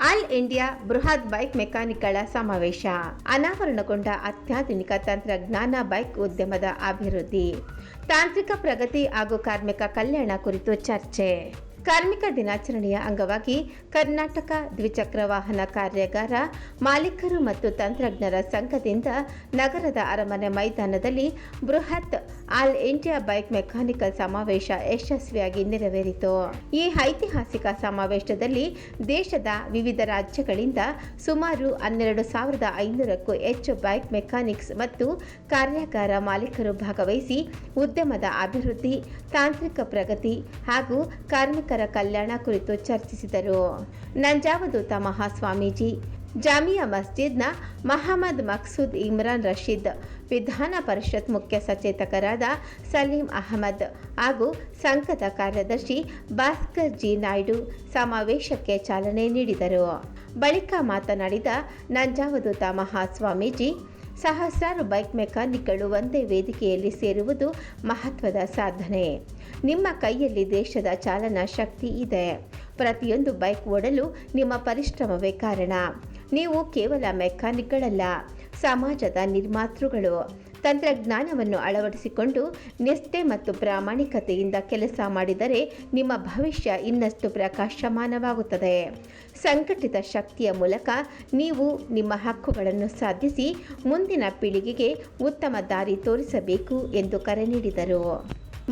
All India ಬೃಹತ್ bike ಮೆಕ್ಯಾನಿಕ್ಗಳ ಸಮಾವೇಶ. ಅನಾವರಣಗೊಂಡ ಅತ್ಯಾಧುನಿಕ ತಂತ್ರಜ್ಞಾನ ಬೈಕ್ ಉದ್ಯಮದ ಅಭಿವೃದ್ಧಿ, ತಾಂತ್ರಿಕ ಪ್ರಗತಿ ಹಾಗೂ ಕಾರ್ಮಿಕ ಕಲ್ಯಾಣ ಕುರಿತು ಚರ್ಚೆ. ಕಾರ್ಮಿಕ ದಿನಾಚರಣೆಯ ಅಂಗವಾಗಿ ಕರ್ನಾಟಕ ದ್ವಿಚಕ್ರ ವಾಹನ ಕಾರ್ಯಾಗಾರ ಮಾಲೀಕರು ಮತ್ತು ತಂತ್ರಜ್ಞರ ಸಂಘದಿಂದ ನಗರದ ಅರಮನೆ ಮೈದಾನದಲ್ಲಿ ಬೃಹತ್ ಆಲ್ ಇಂಡಿಯಾ ಬೈಕ್ ಮೆಕ್ಯಾನಿಕಲ್ ಸಮಾವೇಶ ಯಶಸ್ವಿಯಾಗಿ ನೆರವೇರಿತು. ಈ ಐತಿಹಾಸಿಕ ಸಮಾವೇಶದಲ್ಲಿ ದೇಶದ ವಿವಿಧ ರಾಜ್ಯಗಳಿಂದ ಸುಮಾರು 12,500ಕ್ಕೂ ಹೆಚ್ಚು ಬೈಕ್ ಮೆಕ್ಯಾನಿಕ್ಸ್ ಮತ್ತು ಕಾರ್ಯಾಗಾರ ಮಾಲೀಕರು ಭಾಗವಹಿಸಿ ಉದ್ಯಮದ ಅಭಿವೃದ್ಧಿ, ತಾಂತ್ರಿಕ ಪ್ರಗತಿ ಹಾಗೂ ಕಾರ್ಮಿಕ ಕಲ್ಯಾಣ ಕುರಿತು ಚರ್ಚಿಸಿದರು. ನಂಜಾವಧೂತ ಮಹಾಸ್ವಾಮೀಜಿ, ಜಾಮಿಯಾ ಮಸ್ಜಿದ್ನ ಮಹಮ್ಮದ್ ಮಕ್ಸೂದ್ ಇಮ್ರಾನ್ ರಶೀದ್, ವಿಧಾನ ಪರಿಷತ್ ಮುಖ್ಯ ಸಚೇತಕರಾದ ಸಲೀಂ ಅಹಮದ್ ಹಾಗೂ ಸಂಘದ ಕಾರ್ಯದರ್ಶಿ ಭಾಸ್ಕರ್ ಜಿ ನಾಯ್ಡು ಸಮಾವೇಶಕ್ಕೆ ಚಾಲನೆ ನೀಡಿದರು. ಬಳಿಕ ಮಾತನಾಡಿದ ನಂಜಾವಧೂತ ಮಹಾಸ್ವಾಮೀಜಿ, ಸಹಸ್ರಾರು ಬೈಕ್ ಮೆಕ್ಯಾನಿಕ್ಗಳು ಒಂದೇ ವೇದಿಕೆಯಲ್ಲಿ ಸೇರುವುದು ಮಹತ್ವದ ಸಾಧನೆ. ನಿಮ್ಮ ಕೈಯಲ್ಲಿ ದೇಶದ ಚಾಲನಾ ಶಕ್ತಿ ಇದೆ. ಪ್ರತಿಯೊಂದು ಬೈಕ್ ಓಡಲು ನಿಮ್ಮ ಪರಿಶ್ರಮವೇ ಕಾರಣ. ನೀವು ಕೇವಲ ಮೆಕ್ಯಾನಿಕ್ಗಳಲ್ಲ, ಸಮಾಜದ ನಿರ್ಮಾತೃಗಳು. ತಂತ್ರಜ್ಞಾನವನ್ನು ಅಳವಡಿಸಿಕೊಂಡು ನಿಷ್ಠೆ ಮತ್ತು ಪ್ರಾಮಾಣಿಕತೆಯಿಂದ ಕೆಲಸ ಮಾಡಿದರೆ ನಿಮ್ಮ ಭವಿಷ್ಯ ಇನ್ನಷ್ಟು ಪ್ರಕಾಶಮಾನವಾಗುತ್ತದೆ. ಸಂಘಟಿತ ಶಕ್ತಿಯ ಮೂಲಕ ನೀವು ನಿಮ್ಮ ಹಕ್ಕುಗಳನ್ನು ಸಾಧಿಸಿ ಮುಂದಿನ ಪೀಳಿಗೆಗೆ ಉತ್ತಮ ದಾರಿ ತೋರಿಸಬೇಕು ಎಂದು ಕರೆ ನೀಡಿದರು.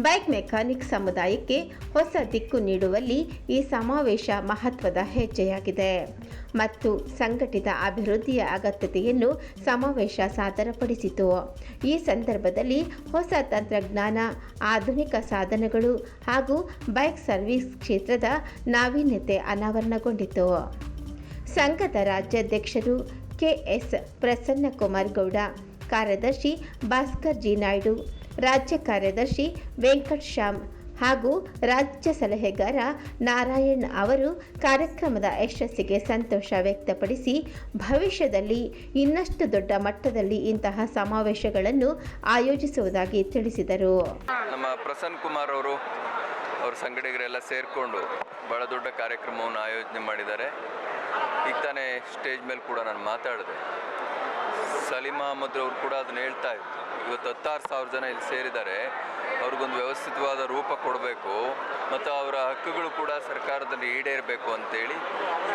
ಬೈಕ್ ಮೆಕ್ಯಾನಿಕ್ ಸಮುದಾಯಕ್ಕೆ ಹೊಸ ದಿಕ್ಕು ನೀಡುವಲ್ಲಿ ಈ ಸಮಾವೇಶ ಮಹತ್ವದ ಹೆಜ್ಜೆಯಾಗಿದೆ ಮತ್ತು ಸಂಘಟಿತ ಅಭಿವೃದ್ಧಿಯ ಅಗತ್ಯತೆಯನ್ನು ಸಮಾವೇಶ ಸಾದರಪಡಿಸಿತು. ಈ ಸಂದರ್ಭದಲ್ಲಿ ಹೊಸ ತಂತ್ರಜ್ಞಾನ, ಆಧುನಿಕ ಸಾಧನಗಳು ಹಾಗೂ ಬೈಕ್ ಸರ್ವಿಸ್ ಕ್ಷೇತ್ರದ ನಾವೀನ್ಯತೆ ಅನಾವರಣಗೊಂಡಿತು. ಸಂಘದ ರಾಜ್ಯಾಧ್ಯಕ್ಷರು ಕೆಎಸ್ ಪ್ರಸನ್ನಕುಮಾರ್ ಗೌಡ, ಕಾರ್ಯದರ್ಶಿ ಭಾಸ್ಕರ್ ಜಿ ನಾಯ್ಡು, ರಾಜ್ಯ ಕಾರ್ಯದರ್ಶಿ ವೆಂಕಟ್ ಶ್ಯಾಮ್ ಹಾಗೂ ರಾಜ್ಯ ಸಲಹೆಗಾರ ನಾರಾಯಣ್ ಅವರು ಕಾರ್ಯಕ್ರಮದ ಯಶಸ್ಸಿಗೆ ಸಂತೋಷ ವ್ಯಕ್ತಪಡಿಸಿ ಭವಿಷ್ಯದಲ್ಲಿ ಇನ್ನಷ್ಟು ದೊಡ್ಡ ಮಟ್ಟದಲ್ಲಿ ಇಂತಹ ಸಮಾವೇಶಗಳನ್ನು ಆಯೋಜಿಸುವುದಾಗಿ ತಿಳಿಸಿದರು. ನಮ್ಮ ಪ್ರಸನ್ನ ಕುಮಾರ್ ಅವರು ಅವ್ರ ಸಂಘಟಕರೆಲ್ಲ ಸೇರಿಕೊಂಡು ಬಹಳ ದೊಡ್ಡ ಕಾರ್ಯಕ್ರಮವನ್ನು ಆಯೋಜನೆ ಮಾಡಿದ್ದಾರೆ. ಈಗ ತಾನೇ ಸ್ಟೇಜ್ ಮೇಲೆ ಕೂಡ ನಾನು ಮಾತಾಡಿದೆ. ಸಲೀಂ ಅಹಮದ್ ಅವರು ಕೂಡ ಅದನ್ನ ಹೇಳ್ತಾ ಇದ್ರು. ಇವತ್ತು 16,000 ಜನ ಇಲ್ಲಿ ಸೇರಿದ್ದಾರೆ. ಅವ್ರಿಗೊಂದು ವ್ಯವಸ್ಥಿತವಾದ ರೂಪ ಕೊಡಬೇಕು ಮತ್ತು ಅವರ ಹಕ್ಕುಗಳು ಕೂಡ ಸರ್ಕಾರದಲ್ಲಿ ಈಡೇರಬೇಕು ಅಂತೇಳಿ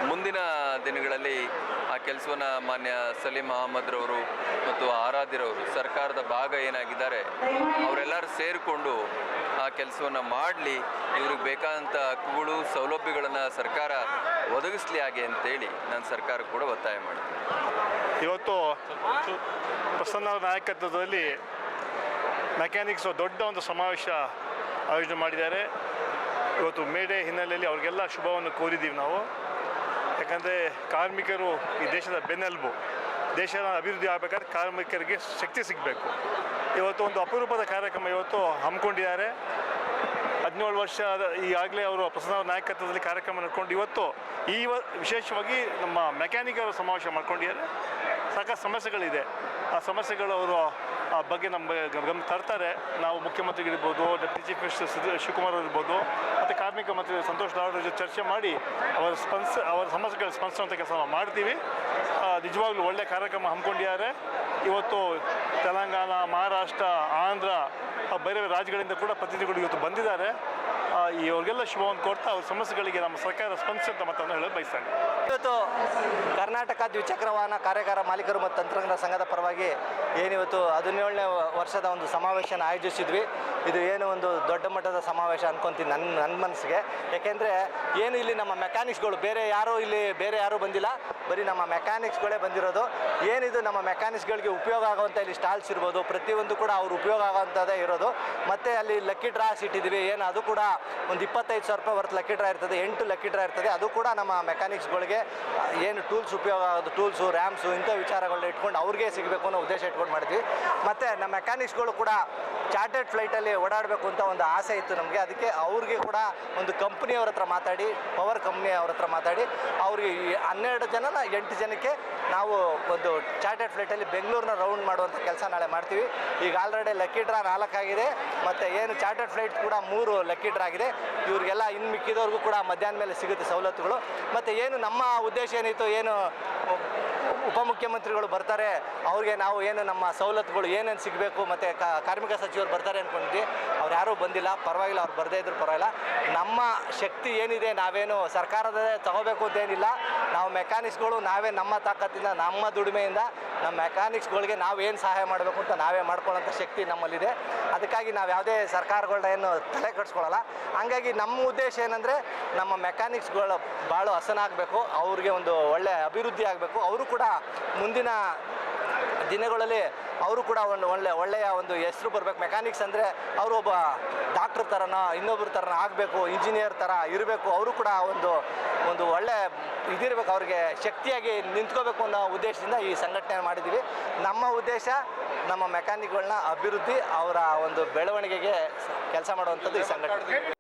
ಮುಂದಿನ ದಿನಗಳಲ್ಲಿ ಆ ಕೆಲಸವನ್ನು ಮಾನ್ಯ ಸಲೀಂ ಅಹಮದ್ರವರು ಮತ್ತು ಆರಾಧ್ಯರವರು ಸರ್ಕಾರದ ಭಾಗ ಏನಾಗಿದ್ದಾರೆ ಅವರೆಲ್ಲರೂ ಸೇರಿಕೊಂಡು ಆ ಕೆಲಸವನ್ನು ಮಾಡಲಿ, ಇವ್ರಿಗೆ ಬೇಕಾದಂಥ ಹಕ್ಕುಗಳು ಸೌಲಭ್ಯಗಳನ್ನು ಸರ್ಕಾರ ಒದಗಿಸಲಿ ಹಾಗೆ ಅಂತೇಳಿ ನಾನು ಸರ್ಕಾರ ಕೂಡ ಒತ್ತಾಯ ಮಾಡ್ತೀನಿ. ಇವತ್ತು ಪ್ರಸನ್ನ ನಾಯಕತ್ವದಲ್ಲಿ ಮೆಕ್ಯಾನಿಕ್ಸ್ ದೊಡ್ಡ ಒಂದು ಸಮಾವೇಶ ಆಯೋಜನೆ ಮಾಡಿದ್ದಾರೆ. ಇವತ್ತು ಮೇಡೆ ಹಿನ್ನೆಲೆಯಲ್ಲಿ ಅವ್ರಿಗೆಲ್ಲ ಶುಭವನ್ನು ಕೋರಿದ್ದೀವಿ ನಾವು. ಯಾಕಂದರೆ ಕಾರ್ಮಿಕರು ಈ ದೇಶದ ಬೆನ್ನೆಲುಬು. ದೇಶದ ಅಭಿವೃದ್ಧಿ ಆಗಬೇಕಾದ್ರೆ ಕಾರ್ಮಿಕರಿಗೆ ಶಕ್ತಿ ಸಿಗಬೇಕು. ಇವತ್ತು ಒಂದು ಅಪರೂಪದ ಕಾರ್ಯಕ್ರಮ ಇವತ್ತು ಹಮ್ಮಿಕೊಂಡಿದ್ದಾರೆ. 17 ವರ್ಷ ಈಗಾಗಲೇ ಅವರು ಪ್ರಸನ್ನ ನಾಯಕತ್ವದಲ್ಲಿ ಕಾರ್ಯಕ್ರಮ ನಡ್ಕೊಂಡು ಇವತ್ತು ವಿಶೇಷವಾಗಿ ನಮ್ಮ ಮೆಕ್ಯಾನಿಕರು ಸಮಾವೇಶ ಮಾಡ್ಕೊಂಡಿದ್ದಾರೆ. ಸಾಕಷ್ಟು ಸಮಸ್ಯೆಗಳಿದೆ. ಆ ಸಮಸ್ಯೆಗಳು ಅವರು ಆ ಬಗ್ಗೆ ನಮ್ಮ ಗಮನ ತರ್ತಾರೆ. ನಾವು ಮುಖ್ಯಮಂತ್ರಿಗಳಿರ್ಬೋದು, ಡೆಪ್ಟಿ ಚೀಫ್ ಮಿನಿಸ್ಟರ್ ಶಿವಕುಮಾರ್ ಇರ್ಬೋದು ಮತ್ತು ಕಾರ್ಮಿಕ ಮಂತ್ರಿ ಸಂತೋಷ್ ಲಾಡ್ ಜೊತೆ ಚರ್ಚೆ ಮಾಡಿ ಅವರ ಸಮಸ್ಯೆಗಳು ಸ್ಪಂದಿಸುವಂಥ ಕೆಲಸ ಮಾಡ್ತೀವಿ. ನಿಜವಾಗ್ಲೂ ಒಳ್ಳೆಯ ಕಾರ್ಯಕ್ರಮ ಹಮ್ಮಿಕೊಂಡಿದ್ದಾರೆ. ಇವತ್ತು ತೆಲಂಗಾಣ, ಮಹಾರಾಷ್ಟ್ರ, ಆಂಧ್ರ ಬೇರೆ ಬೇರೆ ರಾಜ್ಯಗಳಿಂದ ಕೂಡ ಪ್ರತಿನಿಧಿಗಳು ಇವತ್ತು ಬಂದಿದ್ದಾರೆ. ಇವ್ರಿಗೆಲ್ಲ ಶುಭವನ್ನು ಕೊಡ್ತಾ ಅವ್ರ ಸಮಸ್ಯೆಗಳಿಗೆ ನಮ್ಮ ಸರ್ಕಾರ ಸ್ಪಂದಿಸುವಂತ ಮಾತನ್ನು ಹೇಳಲು ಬಯಸ್ತಾರೆ. ಇವತ್ತು ಕರ್ನಾಟಕ ದ್ವಿಚಕ್ರ ವಾಹನ ಕಾರ್ಯಾಗಾರ ಮಾಲೀಕರು ಮತ್ತು ತಂತ್ರಜ್ಞರ ಸಂಘದ ಪರವಾಗಿ ಏನಿವತ್ತು 17ನೇ ವರ್ಷದ ಒಂದು ಸಮಾವೇಶನ ಆಯೋಜಿಸಿದ್ವಿ. ಇದು ಏನು ಒಂದು ದೊಡ್ಡ ಮಟ್ಟದ ಸಮಾವೇಶ ಅನ್ಕೊಂತೀನಿ ನನ್ನ ಮನಸ್ಸಿಗೆ. ಯಾಕೆಂದರೆ ಏನು ಇಲ್ಲಿ ನಮ್ಮ ಮೆಕ್ಯಾನಿಕ್ಸ್ಗಳು ಬೇರೆ ಯಾರೂ ಬಂದಿಲ್ಲ, ಬರೀ ನಮ್ಮ ಮೆಕ್ಯಾನಿಕ್ಸ್ಗಳೇ ಬಂದಿರೋದು. ಏನಿದು ನಮ್ಮ ಮೆಕ್ಯಾನಿಕ್ಸ್ಗಳಿಗೆ ಉಪಯೋಗ ಆಗುವಂಥ ಇಲ್ಲಿ ಸ್ಟಾಲ್ಸ್ ಇರ್ಬೋದು, ಪ್ರತಿಯೊಂದು ಕೂಡ ಅವ್ರು ಉಪಯೋಗ ಆಗೋವಂಥದ್ದೇ ಇರೋದು. ಮತ್ತು ಅಲ್ಲಿ ಲಕ್ಕಿ ಡ್ರಾಸ್ ಇಟ್ಟಿದ್ದೀವಿ. ಏನು ಅದು ಕೂಡ ಒಂದು 25,000 ರೂಪಾಯಿ ವರ್ತ್ ಲಕ್ಕಿ ಡ್ರಾ ಇರ್ತದೆ, 8 ಲಕ್ಕಿ ಡ್ರಾ ಇರ್ತದೆ. ಅದು ಕೂಡ ನಮ್ಮ ಮೆಕ್ಯಾನಿಕ್ಸ್ಗಳಿಗೆ ಏನು ಟೂಲ್ಸ್ ಉಪಯೋಗ ಆಗೋದು, ಟೂಲ್ಸು, ರ್ಯಾಮ್ಸು ಇಂಥ ವಿಚಾರಗಳನ್ನ ಇಟ್ಕೊಂಡು ಅವ್ರಿಗೆ ಸಿಗಬೇಕು ಅನ್ನೋ ಉದ್ದೇಶ ಇಟ್ಕೊಂಡು ಮಾಡಿದ್ವಿ. ಮತ್ತು ನಮ್ಮ ಮೆಕ್ಯಾನಿಕ್ಸ್ಗಳು ಕೂಡ ಚಾರ್ಟರ್ಡ್ ಫ್ಲೈಟಲ್ಲಿ ಓಡಾಡಬೇಕು ಅಂತ ಒಂದು ಆಸೆ ಇತ್ತು ನಮಗೆ. ಅದಕ್ಕೆ ಅವ್ರಿಗೆ ಕೂಡ ಒಂದು ಕಂಪ್ನಿಯವ್ರ ಹತ್ರ ಮಾತಾಡಿ, ಪವರ್ ಕಂಪ್ನಿ ಅವ್ರ ಹತ್ರ ಮಾತಾಡಿ ಅವ್ರಿಗೆ 12 ಜನನ 8 ಜನಕ್ಕೆ ನಾವು ಒಂದು ಚಾರ್ಟರ್ಡ್ ಫ್ಲೈಟಲ್ಲಿ ಬೆಂಗಳೂರನ್ನ ರೌಂಡ್ ಮಾಡುವಂಥ ಕೆಲಸ ನಾಳೆ ಮಾಡ್ತೀವಿ. ಈಗ ಆಲ್ರೆಡಿ ಲಕ್ಕಿ ಡ್ರಾ 4 ಆಗಿದೆ, ಮತ್ತು ಏನು ಚಾರ್ಟರ್ಡ್ ಫ್ಲೈಟ್ ಕೂಡ 3 ಲಕ್ಕಿ ಡ್ರಾ ಆಗಿದೆ. ಇವ್ರಿಗೆಲ್ಲ ಇನ್ನು ಮಿಕ್ಕಿದವ್ರಿಗೂ ಕೂಡ ಮಧ್ಯಾಹ್ನ ಮೇಲೆ ಸಿಗುತ್ತೆ ಸವಲತ್ತುಗಳು. ಮತ್ತು ಏನು ನಮ್ಮ ಉದ್ದೇಶ ಏನಿತ್ತು, ಏನು ಉಪಮುಖ್ಯಮಂತ್ರಿಗಳು ಬರ್ತಾರೆ, ಅವ್ರಿಗೆ ನಾವು ಏನು ನಮ್ಮ ಸವಲತ್ತುಗಳು ಏನೇನು ಸಿಗಬೇಕು, ಮತ್ತು ಕಾರ್ಮಿಕ ಸಚಿವರು ಬರ್ತಾರೆ ಅಂದ್ಕೊಂಡಿದ್ವಿ. ಅವ್ರು ಯಾರೂ ಬಂದಿಲ್ಲ, ಪರವಾಗಿಲ್ಲ, ಅವ್ರು ಬರದೇ ಇದ್ರು ಪರವಾಗಿಲ್ಲ. ನಮ್ಮ ಶಕ್ತಿ ಏನಿದೆ, ನಾವೇನು ಸರ್ಕಾರದ ತಗೋಬೇಕು ಅಂತೇನಿಲ್ಲ. ನಾವು ಮೆಕ್ಯಾನಿಕ್ಸ್ಗಳು ನಾವೇ ನಮ್ಮ ತಾಕತ್ತಿಂದ, ನಮ್ಮ ದುಡಿಮೆಯಿಂದ ನಮ್ಮ ಮೆಕ್ಯಾನಿಕ್ಸ್ಗಳಿಗೆ ನಾವು ಏನು ಸಹಾಯ ಮಾಡಬೇಕು ಅಂತ ನಾವೇ ಮಾಡ್ಕೊಳ್ಳೋಂಥ ಶಕ್ತಿ ನಮ್ಮಲ್ಲಿದೆ. ಅದಕ್ಕಾಗಿ ನಾವು ಯಾವುದೇ ಸರ್ಕಾರಗಳನ್ನ ಏನು ತಲೆ ಕೆಡಿಸ್ಕೊಳ್ಳಲ್ಲ. ಹಂಗಾಗಿ ನಮ್ಮ ಉದ್ದೇಶ ಏನಂದರೆ ನಮ್ಮ ಮೆಕ್ಯಾನಿಕ್ಸ್ಗಳು ಭಾಳ ಹಸನಾಗಬೇಕು, ಅವ್ರಿಗೆ ಒಂದು ಒಳ್ಳೆಯ ಅಭಿವೃದ್ಧಿ ಆಗಬೇಕು. ಅವರು ಕೂಡ ಮುಂದಿನ ದಿನಗಳಲ್ಲಿ ಅವರು ಕೂಡ ಒಳ್ಳೆಯ ಒಂದು ಹೆಸರು ಬರಬೇಕು. ಮೆಕ್ಯಾನಿಕ್ಸ್ ಅಂದರೆ ಅವರು ಒಬ್ಬ ಡಾಕ್ಟ್ರ್ ಥರನ, ಇನ್ನೊಬ್ಬರ ಥರನ ಆಗಬೇಕು, ಇಂಜಿನಿಯರ್ ಥರ ಇರಬೇಕು. ಅವರು ಕೂಡ ಒಂದು ಒಳ್ಳೆ ಇದಿರಬೇಕು, ಅವ್ರಿಗೆ ಶಕ್ತಿಯಾಗಿ ನಿಂತ್ಕೋಬೇಕು ಅನ್ನೋ ಉದ್ದೇಶದಿಂದ ಈ ಸಂಘಟನೆ ಮಾಡಿದ್ದೀವಿ. ನಮ್ಮ ಉದ್ದೇಶ ನಮ್ಮ ಮೆಕ್ಯಾನಿಕ್ಗಳನ್ನ ಅಭಿವೃದ್ಧಿ, ಅವರ ಒಂದು ಬೆಳವಣಿಗೆಗೆ ಕೆಲಸ ಮಾಡುವಂಥದ್ದು ಈ ಸಂಘಟನೆ.